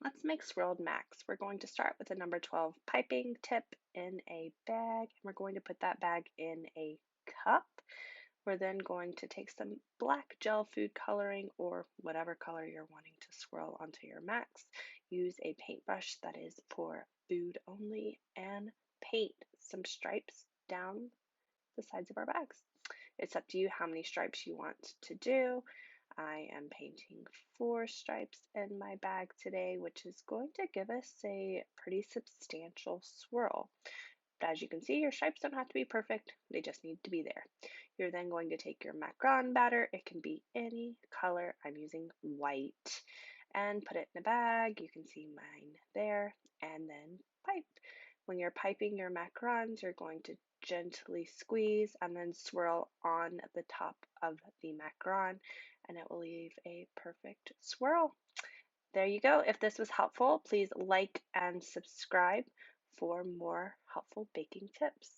Let's make swirled macs. We're going to start with a number 12 piping tip in a bag, and we're going to put that bag in a cup. We're then going to take some black gel food coloring or whatever color you're wanting to swirl onto your macs. Use a paintbrush that is for food only and paint some stripes down the sides of our bags. It's up to you how many stripes you want to do. I am painting 4 stripes in my bag today, which is going to give us a pretty substantial swirl. But as you can see, your stripes don't have to be perfect, they just need to be there. You're then going to take your macaron batter, it can be any color, I'm using white, and put it in a bag. You can see mine there, and then pipe. When you're piping your macarons, you're going to gently squeeze and then swirl on the top of the macaron, and it will leave a perfect swirl. There you go. If this was helpful, please like and subscribe for more helpful baking tips.